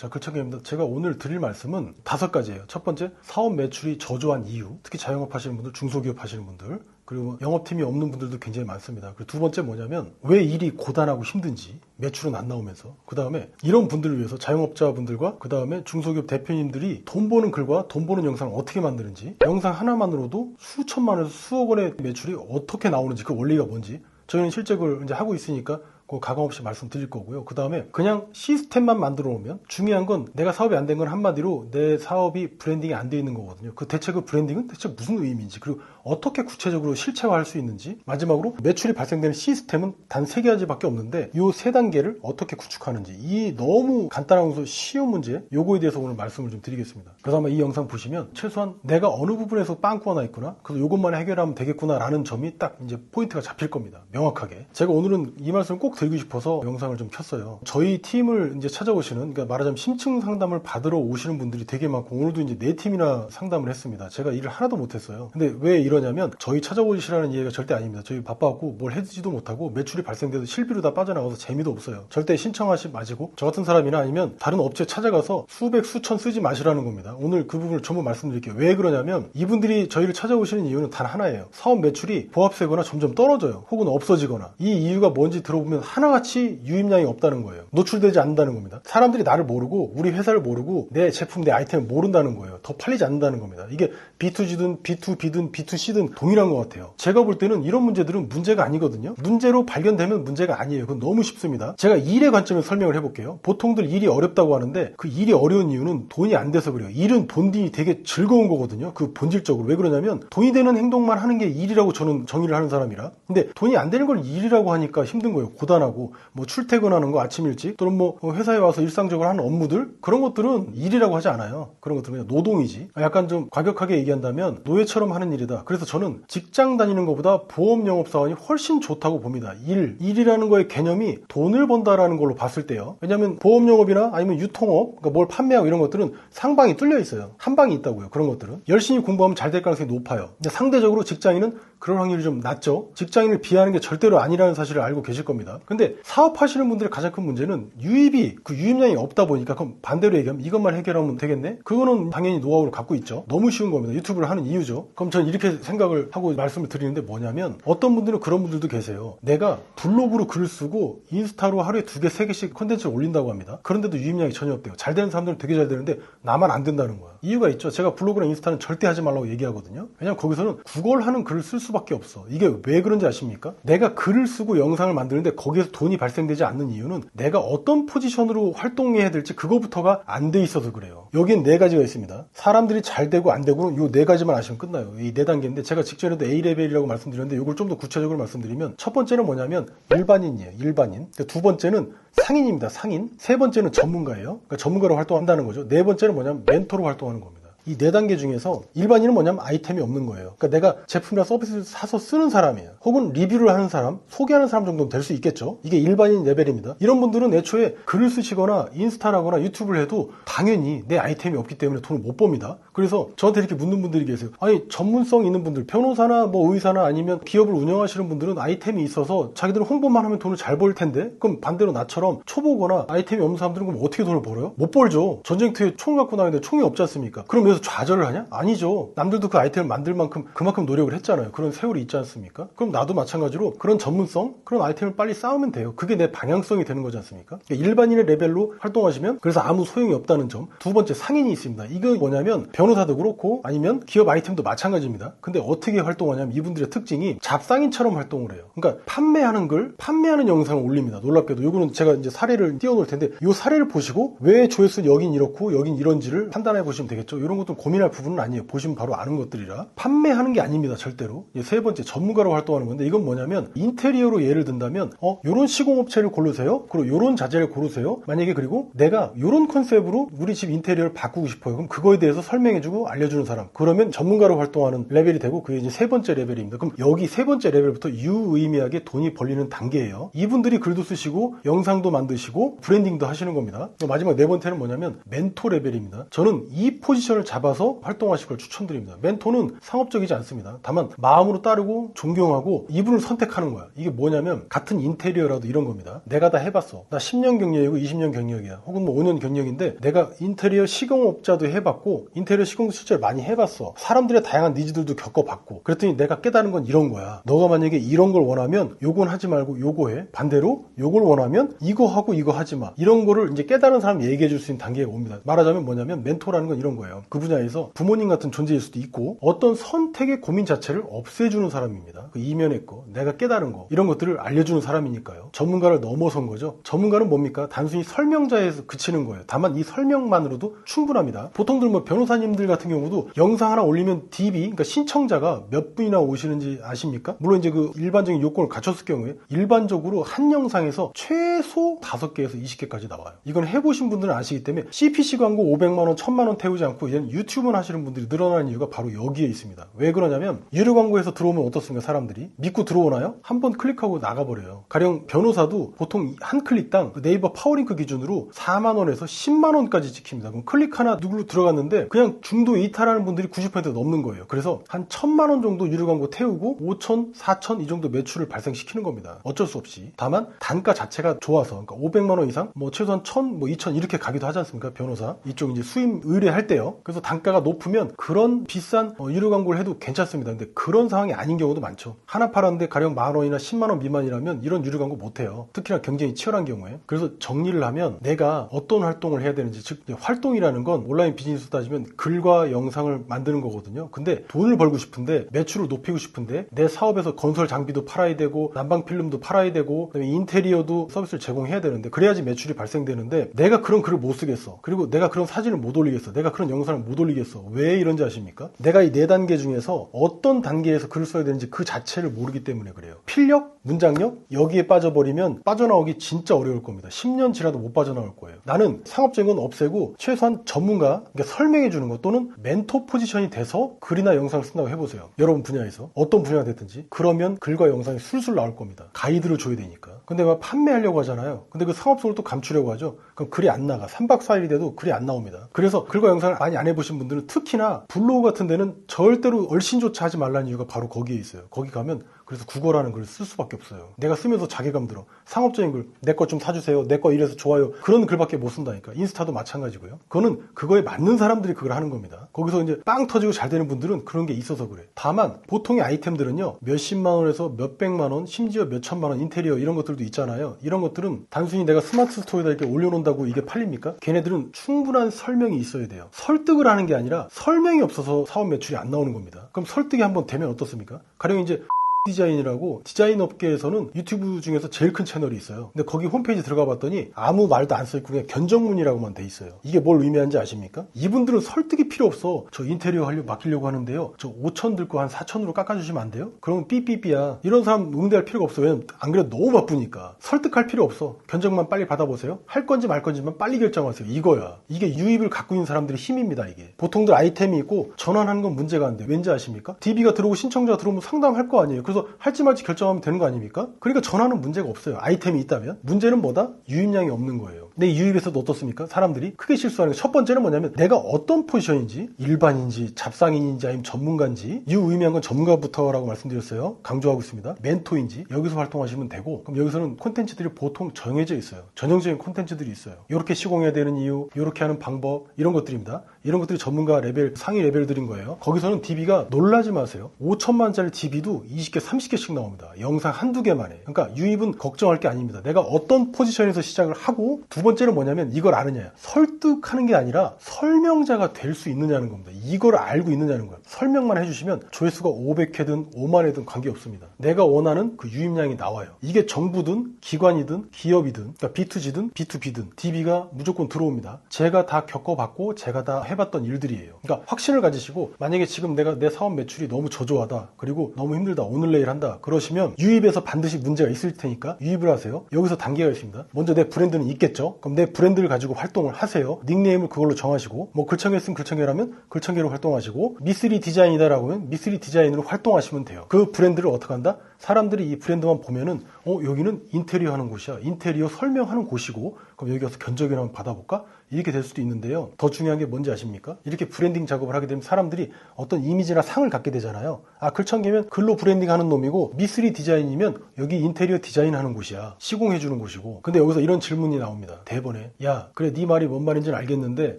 자, 글청객입니다. 제가 오늘 드릴 말씀은 5가지예요. 첫 번째, 사업 매출이 저조한 이유. 특히 자영업 하시는 분들, 중소기업 하시는 분들, 그리고 영업팀이 없는 분들도 굉장히 많습니다. 그리고 두 번째 뭐냐면 왜 일이 고단하고 힘든지, 매출은 안 나오면서. 그 다음에 이런 분들을 위해서 자영업자분들과 그 다음에 중소기업 대표님들이 돈 버는 글과 돈 버는 영상을 어떻게 만드는지, 영상 하나만으로도 수천만 원에서 수억 원의 매출이 어떻게 나오는지, 그 원리가 뭔지, 저희는 실제 그걸 이제 하고 있으니까 그 가감 없이 말씀드릴 거고요. 그 다음에 그냥 시스템만 만들어 놓으면, 중요한 건 내가 사업이 안 된 건 한마디로 내 사업이 브랜딩이 안 돼 있는 거거든요. 대체 그 브랜딩은 대체 무슨 의미인지, 그리고 어떻게 구체적으로 실체화할 수 있는지, 마지막으로 매출이 발생되는 시스템은 단 3가지밖에 없는데 이 3단계를 어떻게 구축하는지, 이 너무 간단하고 쉬운 문제, 요거에 대해서 오늘 말씀을 좀 드리겠습니다. 그래서 아마 이 영상 보시면 최소한 내가 어느 부분에서 빵꾸가 나 있구나, 그래서 요것만 해결하면 되겠구나 라는 점이 딱 이제 포인트가 잡힐 겁니다. 명확하게. 제가 오늘은 이 말씀을 꼭 드리고 싶어서 영상을 좀 켰어요. 저희 팀을 이제 찾아오시는, 그러니까 말하자면 심층 상담을 받으러 오시는 분들이 되게 많고, 오늘도 이제 4팀이나 상담을 했습니다. 제가 일을 하나도 못했어요. 근데 왜 이러냐면 저희 찾아오시라는 이해가 절대 아닙니다. 저희 바빠갖고 뭘 해주지도 못하고 매출이 발생돼도 실비로 다 빠져나가서 재미도 없어요. 절대 신청하지 마시고 저 같은 사람이나 아니면 다른 업체 찾아가서 수백 수천 쓰지 마시라는 겁니다. 오늘 그 부분을 전부 말씀드릴게요. 왜 그러냐면 이분들이 저희를 찾아오시는 이유는 단 하나예요. 사업 매출이 보합세거나 점점 떨어져요. 혹은 없어지거나. 이 이유가 뭔지 들어보면 하나같이 유입량이 없다는 거예요. 노출되지 않는다는 겁니다. 사람들이 나를 모르고 우리 회사를 모르고 내 제품, 내 아이템을 모른다는 거예요. 더 팔리지 않는다는 겁니다. 이게 B2G든 B2B든 B2C든 동일한 것 같아요. 제가 볼 때는 이런 문제들은 문제가 아니거든요. 문제로 발견되면 문제가 아니에요. 그건 너무 쉽습니다. 제가 일의 관점에서 설명을 해볼게요. 보통들 일이 어렵다고 하는데 그 일이 어려운 이유는 돈이 안 돼서 그래요. 일은 돈이 되게 즐거운 거거든요. 그 본질적으로. 왜 그러냐면 돈이 되는 행동만 하는 게 일이라고 저는 정의를 하는 사람이라. 근데 돈이 안 되는 걸 일이라고 하니까 힘든 거예요. 고단하고 뭐 출퇴근하는 거 아침 일찍, 또는 뭐 회사에 와서 일상적으로 하는 업무들, 그런 것들은 일이라고 하지 않아요. 그런 것들은 그냥 노동이지. 약간 좀 과격하게 얘기한다면 노예처럼 하는 일이다. 그래서 저는 직장 다니는 것보다 보험 영업사원이 훨씬 좋다고 봅니다. 일이라는 거의 개념이 돈을 번다라는 걸로 봤을 때요. 왜냐하면 보험 영업이나 아니면 유통업, 그러니까 뭘 판매하고 이런 것들은 상방이 뚫려 있어요. 한 방이 있다고요. 그런 것들은 열심히 공부하면 잘 될 가능성이 높아요. 근데 상대적으로 직장인은 그럴 확률이 좀 낮죠. 직장인을 비하하는 게 절대로 아니라는 사실을 알고 계실 겁니다. 근데 사업하시는 분들의 가장 큰 문제는 유입량이 없다 보니까, 그럼 반대로 얘기하면 이것만 해결하면 되겠네? 그거는 당연히 노하우를 갖고 있죠. 너무 쉬운 겁니다. 유튜브를 하는 이유죠. 그럼 저는 이렇게 생각을 하고 말씀을 드리는데, 뭐냐면 어떤 분들은 그런 분들도 계세요. 내가 블로그로 글을 쓰고 인스타로 하루에 2개, 3개씩 콘텐츠를 올린다고 합니다. 그런데도 유입량이 전혀 없대요. 잘 되는 사람들은 되게 잘 되는데 나만 안 된다는 거야. 이유가 있죠. 제가 블로그나 인스타는 절대 하지 말라고 얘기하거든요. 왜냐면 거기서는 구걸하는 글을 쓸 수밖에 없어. 이게 왜 그런지 아십니까? 내가 글을 쓰고 영상을 만드는데 거기에서 돈이 발생되지 않는 이유는 내가 어떤 포지션으로 활동해야 될지 그거부터가 안 돼 있어서 그래요. 여기엔 4가지가 있습니다. 사람들이 잘 되고 안 되고는 이 4가지만 아시면 끝나요. 이 4단계인데 제가 직전에도 A레벨이라고 말씀드렸는데 이걸 좀 더 구체적으로 말씀드리면, 첫 번째는 뭐냐면 일반인이에요. 일반인. 두 번째는 상인입니다. 상인. 세 번째는 전문가예요. 그러니까 전문가로 활동한다는 거죠. 네 번째는 뭐냐면 멘토로 활동하는 겁니다. 이 4단계 중에서 일반인은 뭐냐면 아이템이 없는 거예요. 그러니까 내가 제품이나 서비스를 사서 쓰는 사람이에요. 혹은 리뷰를 하는 사람, 소개하는 사람 정도는 될 수 있겠죠. 이게 일반인 레벨입니다. 이런 분들은 애초에 글을 쓰시거나 인스타라거나 유튜브를 해도 당연히 내 아이템이 없기 때문에 돈을 못 법니다. 그래서 저한테 이렇게 묻는 분들이 계세요. 아니, 전문성 있는 분들, 변호사나 뭐 의사나 아니면 기업을 운영하시는 분들은 아이템이 있어서 자기들은 홍보만 하면 돈을 잘 벌 텐데, 그럼 반대로 나처럼 초보거나 아이템이 없는 사람들은 그럼 어떻게 돈을 벌어요? 못 벌죠. 전쟁터에 총을 갖고 나가는데 총이 없지 않습니까? 그럼 여기서 좌절을 하냐? 아니죠. 남들도 그 아이템을 만들 만큼 그만큼 노력을 했잖아요. 그런 세월이 있지 않습니까? 그럼 나도 마찬가지로 그런 전문성, 그런 아이템을 빨리 쌓으면 돼요. 그게 내 방향성이 되는 거지 않습니까? 그러니까 일반인의 레벨로 활동하시면 그래서 아무 소용이 없다는 점. 두 번째, 상인이 있습니다. 이거 뭐냐면 변호사도 그렇고 아니면 기업 아이템도 마찬가지입니다. 근데 어떻게 활동하냐면 이분들의 특징이 잡상인처럼 활동을 해요. 그러니까 판매하는 글, 판매하는 영상을 올립니다. 놀랍게도. 이거는 제가 이제 사례를 띄워놓을 텐데 이 사례를 보시고 왜 조회수는 여긴 이렇고 여긴 이런지를 판단해 보시면 되겠죠. 이런 것도 고민할 부분은 아니에요. 보시면 바로 아는 것들이라. 판매하는 게 아닙니다. 절대로. 세 번째, 전문가로 활동하는 건데 이건 뭐냐면 인테리어로 예를 든다면 요런 시공업체를 고르세요. 그리고 요런 자재를 고르세요. 만약에 그리고 내가 요런 컨셉으로 우리 집 인테리어를 바꾸고 싶어요. 그럼 그거에 대해서 설명해주고 알려주는 사람. 그러면 전문가로 활동하는 레벨이 되고 그게 이제 3번째 레벨입니다. 그럼 여기 3번째 레벨부터 유의미하게 돈이 벌리는 단계예요. 이분들이 글도 쓰시고 영상도 만드시고 브랜딩도 하시는 겁니다. 마지막 4번째는 뭐냐면 멘토 레벨입니다. 저는 이 포지션을 잡아서 활동하실 걸 추천드립니다. 멘토는 상업적이지 않습니다. 다만 마음으로 따르고 존경하고 이분을 선택하는 거야. 이게 뭐냐면 같은 인테리어라도 이런 겁니다. 내가 다 해봤어. 나 10년 경력이고 20년 경력이야. 혹은 뭐 5년 경력인데 내가 인테리어 시공업자도 해봤고 인테리어 시공도 실제로 많이 해봤어. 사람들의 다양한 니즈들도 겪어봤고 그랬더니 내가 깨달은 건 이런 거야. 너가 만약에 이런 걸 원하면 요건 하지 말고 요거 해. 반대로 요걸 원하면 이거 하고 이거 하지 마. 이런 거를 이제 깨달은 사람 얘기해 줄 수 있는 단계가 옵니다. 말하자면 뭐냐면 멘토라는 건 이런 거예요. 그 분야에서 부모님 같은 존재일 수도 있고 어떤 선택의 고민 자체를 없애주는 사람입니다. 그 이면의 거, 내가 깨달은 거 이런 것들을 알려주는 사람이니까요. 전문가를 넘어선 거죠. 전문가는 뭡니까? 단순히 설명자에서 그치는 거예요. 다만 이 설명만으로도 충분합니다. 보통들 뭐 변호사님들 같은 경우도 영상 하나 올리면 DB, 그러니까 신청자가 몇 분이나 오시는지 아십니까? 물론 이제 그 일반적인 요건을 갖췄을 경우에 일반적으로 한 영상에서 최소 5개에서 20개까지 나와요. 이건 해보신 분들은 아시기 때문에 CPC 광고 500만 원, 1000만 원 태우지 않고 이제는 유튜브만 하시는 분들이 늘어나는 이유가 바로 여기에 있습니다. 왜 그러냐면 유료 광고에서 들어오면 어떻습니까? 사람들이 믿고 들어오나요? 한번 클릭하고 나가버려요. 가령 변호사도 보통 한 클릭당 네이버 파워링크 기준으로 4만 원에서 10만 원까지 찍힙니다. 그럼 클릭 하나 누구로 들어갔는데 그냥 중도 이탈하는 분들이 90% 넘는 거예요. 그래서 한 1000만 원 정도 유료 광고 태우고 5천, 4천 이 정도 매출을 발생시키는 겁니다. 어쩔 수 없이. 다만 단가 자체가 좋아서 그러니까 500만 원 이상, 뭐 최소한 1000, 뭐 2000 이렇게 가기도 하지 않습니까? 변호사 이쪽 이제 수임 의뢰할 때요. 그래서 단가가 높으면 그런 비싼 유료 광고를 해도 괜찮습니다. 근데 그런 상황이 아닌 경우도 많죠. 하나 팔았는데 가령 만 원이나 10만 원 미만이라면 이런 유료 광고 못 해요. 특히나 경쟁이 치열한 경우에. 그래서 정리를 하면 내가 어떤 활동을 해야 되는지, 즉 활동이라는 건 온라인 비즈니스 따지면 글과 영상을 만드는 거거든요. 근데 돈을 벌고 싶은데 매출을 높이고 싶은데 내 사업에서 건설 장비도 팔아야 되고 난방 필름도 팔아야 되고 그다음에 인테리어도 서비스를 제공해야 되는데 그래야지 매출이 발생되는데 내가 그런 글을 못 쓰겠어. 그리고 내가 그런 사진을 못 올리겠어. 내가 그런 영상을 못 올리겠어. 왜 이런지 아십니까? 내가 이 4단계 중에서 어떤 단계에서 글을 써야 되는지 그 자체를 모르기 때문에 그래요. 필력, 문장력 여기에 빠져버리면 빠져나오기 진짜 어려울 겁니다. 10년 지나도 못 빠져나올 거예요. 나는 상업적인 건 없애고 최소한 전문가, 그러니까 설명해 주는 것 또는 멘토 포지션이 돼서 글이나 영상을 쓴다고 해보세요. 여러분 분야에서 어떤 분야가 됐든지 그러면 글과 영상이 술술 나올 겁니다. 가이드를 줘야 되니까. 근데 막 판매하려고 하잖아요. 근데 그 상업성을 또 감추려고 하죠. 그럼 글이 안 나가. 3박 4일이 돼도 글이 안 나옵니다. 그래서 글과 영상을 많이 안 해보신 분들은 특히나 블로그 같은 데는 절대로 얼씬조차 하지 말라는 이유가 바로 거기에 있어요. 거기 가면 그래서 국어라는 글을 쓸 수밖에 없어요. 내가 쓰면서 자괴감 들어. 상업적인 글, 내 거 좀 사주세요. 내 거 이래서 좋아요. 그런 글밖에 못 쓴다니까. 인스타도 마찬가지고요. 그거는 그거에 맞는 사람들이 그걸 하는 겁니다. 거기서 이제 빵 터지고 잘 되는 분들은 그런 게 있어서 그래. 다만 보통의 아이템들은요. 몇십만 원에서 몇백만 원, 심지어 몇천만 원 인테리어 이런 것들도 있잖아요. 이런 것들은 단순히 내가 스마트 스토어에다 이렇게 올려놓는다고 이게 팔립니까? 걔네들은 충분한 설명이 있어야 돼요. 설득을 하는 게 아니라 설명이 없어서 사업 매출이 안 나오는 겁니다. 그럼 설득이 한번 되면 어떻습니까? 가령 이제 디자인이라고 디자인 업계에서는 유튜브 중에서 제일 큰 채널이 있어요. 근데 거기 홈페이지 들어가 봤더니 아무 말도 안 써있고 그냥 견적문이라고만 돼 있어요. 이게 뭘 의미하는지 아십니까? 이분들은 설득이 필요 없어. 저 인테리어 하려고 맡기려고 하는데요. 저 5천 들고 한 4천으로 깎아주시면 안 돼요? 그러면 삐삐삐야. 이런 사람 응대할 필요가 없어. 왜냐면 안 그래도 너무 바쁘니까. 설득할 필요 없어. 견적만 빨리 받아보세요. 할 건지 말 건지만 빨리 결정하세요. 이거야. 이게 유입을 갖고 있는 사람들의 힘입니다. 이게. 보통들 아이템이 있고 전환하는 건 문제가 안 돼. 왠지 아십니까? DB가 들어오고 신청자가 들어오면 상담할 거 아니에요. 그래서 할지 말지 결정하면 되는 거 아닙니까? 그러니까 전화는 문제가 없어요. 아이템이 있다면. 문제는 뭐다? 유입량이 없는 거예요. 내 유입에서도 어떻습니까? 사람들이 크게 실수하는 게 첫 번째는 뭐냐면 내가 어떤 포지션인지 일반인지 잡상인인지 아니면 전문가인지 유의미한 건 전문가부터라고 말씀드렸어요. 강조하고 있습니다. 멘토인지 여기서 활동하시면 되고 그럼 여기서는 콘텐츠들이 보통 정해져 있어요. 전형적인 콘텐츠들이 있어요. 이렇게 시공해야 되는 이유, 이렇게 하는 방법 이런 것들입니다. 이런 것들이 전문가 레벨, 상위 레벨들인 거예요. 거기서는 DB가 놀라지 마세요. 5천만짜리 DB도 20개, 30개씩 나옵니다. 영상 한두 개만에. 그러니까 유입은 걱정할 게 아닙니다. 내가 어떤 포지션에서 시작을 하고 두 번째는 뭐냐면 이걸 아느냐. 설득하는 게 아니라 설명자가 될 수 있느냐는 겁니다. 이걸 알고 있느냐는 거예요. 설명만 해주시면 조회수가 500회든 5만회든 관계없습니다. 내가 원하는 그 유입량이 나와요. 이게 정부든 기관이든 기업이든 그러니까 B2G든 B2B든 DB가 무조건 들어옵니다. 제가 다 겪어봤고 제가 다 해봤던 일들이에요. 그러니까 확신을 가지시고 만약에 지금 내가 내 사업 매출이 너무 저조하다. 그리고 너무 힘들다. 오늘 내일 한다. 그러시면 유입에서 반드시 문제가 있을 테니까 유입을 하세요. 여기서 단계가 있습니다. 먼저 내 브랜드는 있겠죠. 그럼 내 브랜드를 가지고 활동을 하세요. 닉네임을 그걸로 정하시고 뭐 글청에 쓰면 글청계라면 글청계로 활동하시고 미쓰리 디자인이다라고 하면 미쓰리 디자인으로 활동하시면 돼요. 그 브랜드를 어떻게 한다? 사람들이 이 브랜드만 보면은 여기는 인테리어 하는 곳이야. 인테리어 설명하는 곳이고 그럼 여기 가서 견적이나 한번 받아볼까? 이렇게 될 수도 있는데요. 더 중요한 게 뭔지 아십니까? 이렇게 브랜딩 작업을 하게 되면 사람들이 어떤 이미지나 상을 갖게 되잖아요. 아, 글청개면 글로 브랜딩 하는 놈이고 미쓰리 디자인이면 여기 인테리어 디자인 하는 곳이야. 시공해 주는 곳이고. 근데 여기서 이런 질문이 나옵니다. 대본에. 야, 그래 네 말이 뭔 말인지는 알겠는데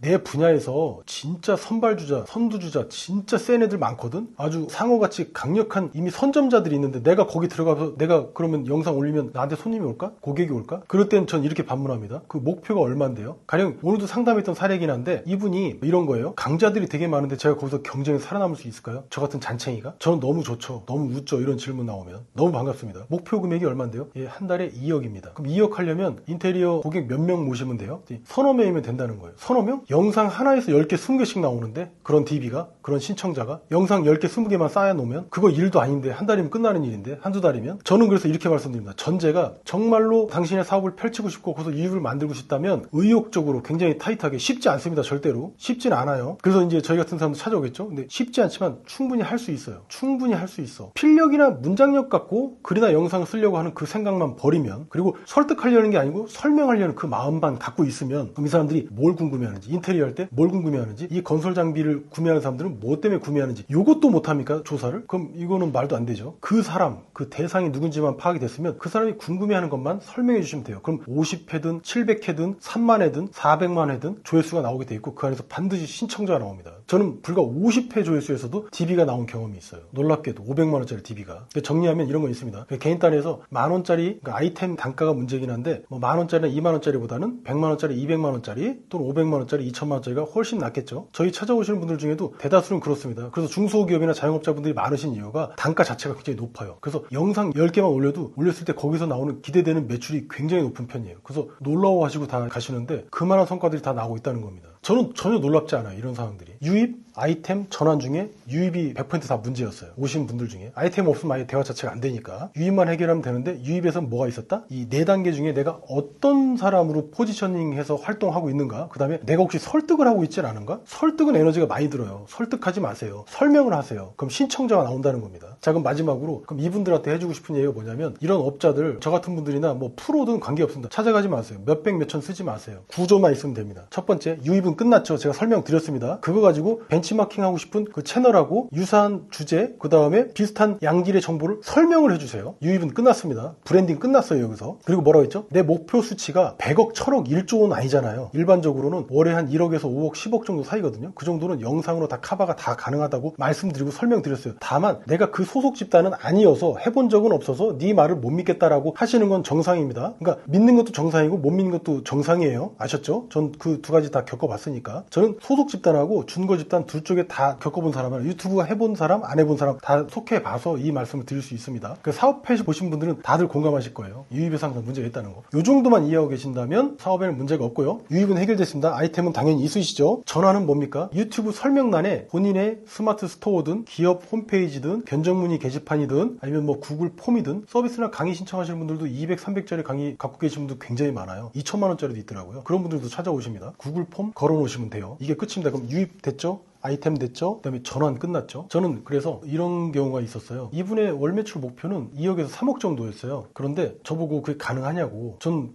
내 분야에서 진짜 선발주자, 선두주자 진짜 센 애들 많거든? 아주 상어같이 강력한 이미 선점자들이 있는데 내가 거기 들어가서 내가 그러면 영상 올리면 나한테 손님이 올까? 고객이 올까? 그럴 땐 전 이렇게 반문합니다. 그 목표가 얼만데요? 가령 오늘도 상담했던 사례긴 한데 이분이 이런 거예요. 강자들이 되게 많은데 제가 거기서 경쟁에 살아남을 수 있을까요? 저 같은 잔챙이가? 저는 너무 좋죠. 너무 웃죠. 이런 질문 나오면. 너무 반갑습니다. 목표 금액이 얼만데요? 예, 한 달에 2억입니다. 그럼 2억 하려면 인테리어 고객 몇 명 모시면 돼요? 서너 명이면 된다는 거예요. 서너 명? 영상 하나에서 10개, 20개씩 나오는데 그런 DB가, 그런 신청자가 영상 10개, 20개만 쌓아놓으면 그거 일도 아닌데 한 달이면 끝나는 일인데 한두 달이면? 저는 그래서 이렇게 말씀드립니다. 전제가 정말로 당신의 사업을 펼치고 싶고 거기서 이익을 만들고 싶다면 의욕적으로 굉장히 타이트하게 쉽지 않습니다. 절대로. 쉽진 않아요. 그래서 이제 저희 같은 사람도 찾아오겠죠. 근데 쉽지 않지만 충분히 할 수 있어요. 충분히 할 수 있어. 필력이나 문장력 갖고 글이나 영상 쓰려고 하는 그 생각만 버리면, 그리고 설득하려는 게 아니고 설명하려는 그 마음만 갖고 있으면 그럼 이 사람들이 뭘 궁금해하는지, 인테리어 할 때 뭘 궁금해하는지, 이 건설 장비를 구매하는 사람들은 뭐 때문에 구매하는지 이것도 못합니까? 조사를? 그럼 이거는 말도 안 되죠. 그 사람, 그 대상이 누군지만 파악이 됐으면 그 사람이 궁금해하는 것만 설명해 주시면 돼요. 그럼 50회든 700회든 3만 회든 400만 회든 조회수가 나오게 돼 있고 그 안에서 반드시 신청자가 나옵니다. 저는 불과 50회 조회수에서도 DB가 나온 경험이 있어요. 놀랍게도 500만 원짜리 DB가. 정리하면 이런 건 있습니다. 개인 단위에서 만 원짜리, 그러니까 아이템 단가가 문제긴 한데 뭐 만 원짜리나 2만 원짜리보다는 100만 원짜리, 200만 원짜리 또는 500만 원짜리, 2천만 원짜리가 훨씬 낫겠죠. 저희 찾아오시는 분들 중에도 대다수는 그렇습니다. 그래서 중소기업이나 자영업자분들이 많으신 이유가 단가 자체가 굉장히 높아요. 그래서 영상 10개만 올려도 올렸을 때 거기서 나오는 기대되는 매출이 굉장히 높은 편이에요. 그래서 놀라워하시고 다 가시는데 그만한 성과들이 다 나오고 있다는 겁니다. 저는 전혀 놀랍지 않아요. 이런 상황들이. 유입, 아이템, 전환 중에 유입이 100% 다 문제였어요. 오신 분들 중에. 아이템 없으면 아예 대화 자체가 안 되니까. 유입만 해결하면 되는데 유입에서 뭐가 있었다? 이 4단계 중에 내가 어떤 사람으로 포지셔닝해서 활동하고 있는가? 그 다음에 내가 혹시 설득을 하고 있진 않은가? 설득은 에너지가 많이 들어요. 설득하지 마세요. 설명을 하세요. 그럼 신청자가 나온다는 겁니다. 자, 그럼 마지막으로 그럼 이분들한테 해주고 싶은 얘기가 뭐냐면 이런 업자들, 저 같은 분들이나 뭐 프로든 관계없습니다. 찾아가지 마세요. 몇백, 몇천 쓰지 마세요. 구조만 있으면 됩니다. 첫 번째, 유입은 끝났죠. 제가 설명드렸습니다. 그거 가지고 벤치마킹 하고 싶은 그 채널하고 유사한 주제, 그 다음에 비슷한 양질의 정보를 설명을 해주세요. 유입은 끝났습니다. 브랜딩 끝났어요, 여기서. 그리고 뭐라고 했죠? 내 목표 수치가 100억, 1000억, 1조는 아니잖아요. 일반적으로는 월에 한 1억에서 5억, 10억 정도 사이거든요. 그 정도는 영상으로 다 커버가 다 가능하다고 말씀드리고 설명드렸어요. 다만 내가 그 소속 집단은 아니어서 해본 적은 없어서 네 말을 못 믿겠다라고 하시는 건 정상입니다. 그러니까 믿는 것도 정상이고 못 믿는 것도 정상이에요. 아셨죠? 전 그 두 가지 다 겪어봤으니까. 저는 소속 집단하고 준거 집단 둘 쪽에 다 겪어본 사람은 유튜브가 해본 사람, 안 해본 사람 다 속해봐서 이 말씀을 드릴 수 있습니다. 그 사업해 보신 분들은 다들 공감하실 거예요. 유입에서 항상 문제가 있다는 거. 이 정도만 이해하고 계신다면 사업에는 문제가 없고요. 유입은 해결됐습니다. 아이템은 당연히 있으시죠. 전화는 뭡니까? 유튜브 설명란에 본인의 스마트 스토어든 기업 홈페이지든 견적문의 게시판이든 아니면 뭐 구글 폼이든 서비스나 강의 신청하시는 분들도 200, 300짜리 강의 갖고 계신 분들 굉장히 많아요. 2천만 원짜리도 있더라고요. 그런 분들도 찾아오십니다. 구글 폼 걸어놓으시면 돼요. 이게 끝입니다. 그럼 유입됐죠? 아이템 됐죠? 그 다음에 전환 끝났죠? 저는 그래서 이런 경우가 있었어요. 이분의 월 매출 목표는 2억에서 3억 정도였어요. 그런데 저보고 그게 가능하냐고 전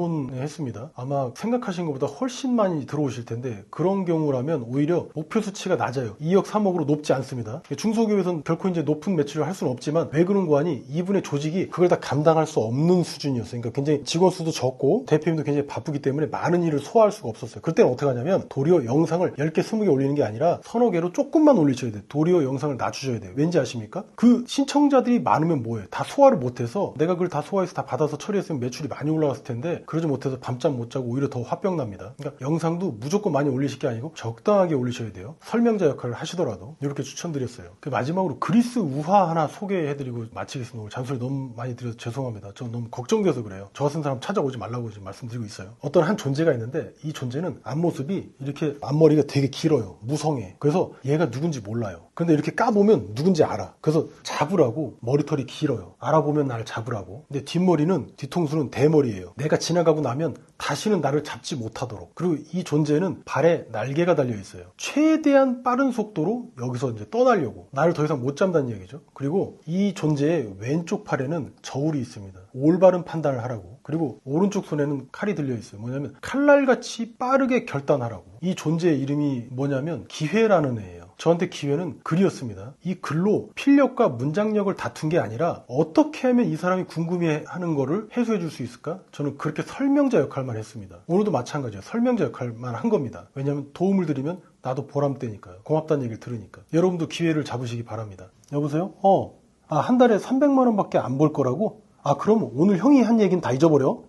반문했습니다. 아마 생각하신 것보다 훨씬 많이 들어오실 텐데 그런 경우라면 오히려 목표 수치가 낮아요. 2억, 3억으로 높지 않습니다. 중소기업에서는 결코 이제 높은 매출을 할 수는 없지만 왜 그런 거 아니? 이분의 조직이 그걸 다 감당할 수 없는 수준이었어요. 그러니까 굉장히 직원 수도 적고 대표님도 굉장히 바쁘기 때문에 많은 일을 소화할 수가 없었어요. 그때는 어떻게 하냐면 도리어 영상을 10개, 20개 올리는 게 아니라 서너 개로 조금만 올리셔야 돼요. 도리어 영상을 낮추셔야 돼요. 왠지 아십니까? 그 신청자들이 많으면 뭐예요? 다 소화를 못해서 내가 그걸 다 소화해서 다 받아서 처리했으면 매출이 많이 올라갔을 텐데 그러지 못해서 밤잠 못 자고 오히려 더 화병 납니다. 그러니까 영상도 무조건 많이 올리실 게 아니고 적당하게 올리셔야 돼요. 설명자 역할을 하시더라도 이렇게 추천드렸어요. 마지막으로 그리스 우화 하나 소개해드리고 마치겠습니다. 오늘 잔소리 너무 많이 드려서 죄송합니다. 저 너무 걱정돼서 그래요. 저 같은 사람 찾아오지 말라고 지금 말씀드리고 있어요. 어떤 한 존재가 있는데 이 존재는 앞모습이 이렇게 앞머리가 되게 길어요. 무성해. 그래서 얘가 누군지 몰라요. 근데 이렇게 까보면 누군지 알아. 그래서 잡으라고 머리털이 길어요. 알아보면 나를 잡으라고. 근데 뒷머리는, 뒤통수는 대머리예요. 내가 지나가고 나면 다시는 나를 잡지 못하도록. 그리고 이 존재는 발에 날개가 달려 있어요. 최대한 빠른 속도로 여기서 이제 떠나려고. 나를 더 이상 못 잡는다는 얘기죠. 그리고 이 존재의 왼쪽 팔에는 저울이 있습니다. 올바른 판단을 하라고. 그리고 오른쪽 손에는 칼이 들려 있어요. 뭐냐면 칼날같이 빠르게 결단하라고. 이 존재의 이름이 뭐냐면 기회라는 애예요. 저한테 기회는 글이었습니다. 이 글로 필력과 문장력을 다툰 게 아니라 어떻게 하면 이 사람이 궁금해하는 거를 해소해 줄 수 있을까? 저는 그렇게 설명자 역할만 했습니다. 오늘도 마찬가지예요. 설명자 역할만 한 겁니다. 왜냐하면 도움을 드리면 나도 보람되니까요. 고맙다는 얘기를 들으니까. 여러분도 기회를 잡으시기 바랍니다. 여보세요? 한 달에 300만 원밖에 안 벌 거라고? 그럼 오늘 형이 한 얘기는 다 잊어버려?